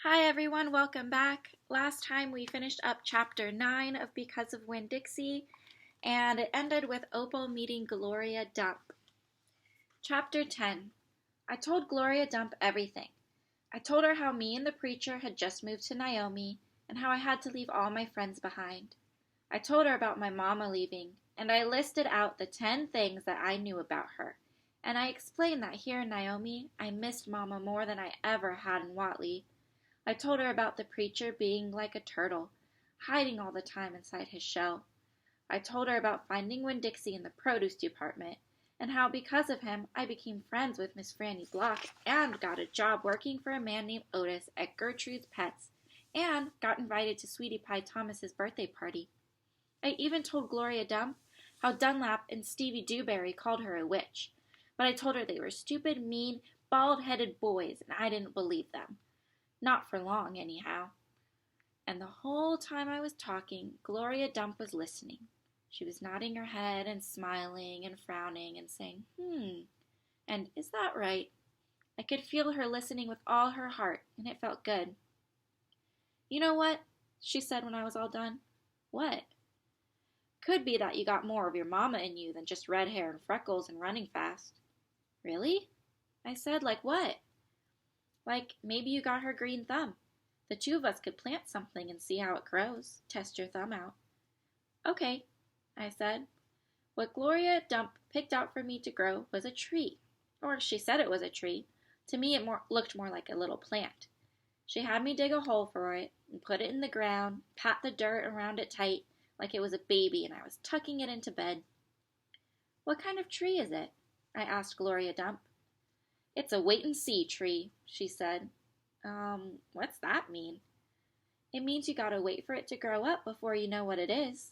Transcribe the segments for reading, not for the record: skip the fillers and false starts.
Hi everyone, welcome back. Last time we finished up chapter 9 of Because of Winn-Dixie, and it ended with Opal meeting Gloria Dump. Chapter 10. I told Gloria Dump everything. I told her how me and the preacher had just moved to Naomi, and how I had to leave all my friends behind. I told her about my mama leaving, and I listed out the 10 things that I knew about her. And I explained that here in Naomi, I missed Mama more than I ever had in Watley. I told her about the preacher being like a turtle, hiding all the time inside his shell. I told her about finding Winn-Dixie in the produce department, and how because of him I became friends with Miss Franny Block and got a job working for a man named Otis at Gertrude's Pets, and got invited to Sweetie Pie Thomas's birthday party. I even told Gloria Dump how Dunlap and Stevie Dewberry called her a witch, but I told her they were stupid, mean, bald-headed boys, and I didn't believe them. Not for long, anyhow. And the whole time I was talking, Gloria Dump was listening. She was nodding her head and smiling and frowning and saying, and is that right? I could feel her listening with all her heart, and it felt good. You know what? She said when I was all done. What? Could be that you got more of your mama in you than just red hair and freckles and running fast. Really? I said, like what? Like, maybe you got her green thumb. The two of us could plant something and see how it grows. Test your thumb out. Okay, I said. What Gloria Dump picked out for me to grow was a tree. Or she said it was a tree. To me, it looked more like a little plant. She had me dig a hole for it and put it in the ground, pat the dirt around it tight, like it was a baby and I was tucking it into bed. What kind of tree is it? I asked Gloria Dump. It's a wait-and-see tree, she said. What's that mean? It means you gotta wait for it to grow up before you know what it is.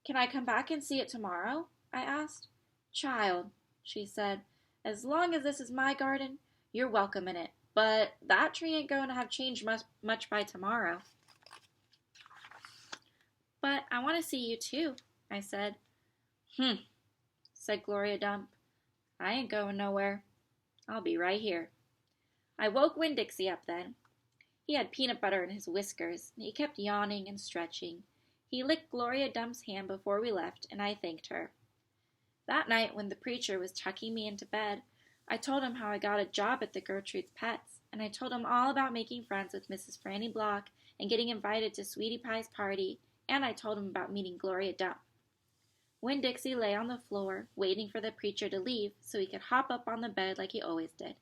Can I come back and see it tomorrow? I asked. Child, she said, as long as this is my garden, you're welcome in it, but that tree ain't going to have changed much by tomorrow. But I want to see you too, I said. Said Gloria Dump. I ain't going nowhere. I'll be right here. I woke Winn-Dixie up then. He had peanut butter in his whiskers, and he kept yawning and stretching. He licked Gloria Dump's hand before we left, and I thanked her. That night, when the preacher was tucking me into bed, I told him how I got a job at the Gertrude's Pets, and I told him all about making friends with Mrs. Franny Block and getting invited to Sweetie Pie's party, and I told him about meeting Gloria Dump. Winn-Dixie lay on the floor, waiting for the preacher to leave so he could hop up on the bed like he always did.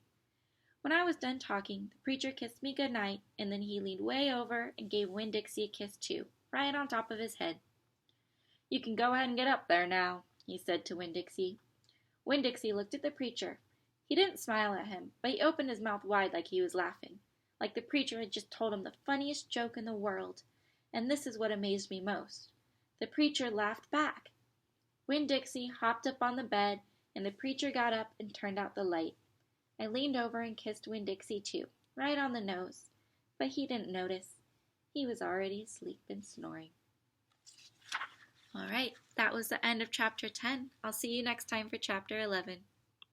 When I was done talking, the preacher kissed me good night, and then he leaned way over and gave Winn-Dixie a kiss too, right on top of his head. You can go ahead and get up there now, he said to Winn-Dixie. Winn-Dixie looked at the preacher. He didn't smile at him, but he opened his mouth wide like he was laughing, like the preacher had just told him the funniest joke in the world. And this is what amazed me most. The preacher laughed back. Winn-Dixie hopped up on the bed, and the preacher got up and turned out the light. I leaned over and kissed Winn-Dixie too, right on the nose, but he didn't notice. He was already asleep and snoring. All right, that was the end of chapter 10. I'll see you next time for chapter 11.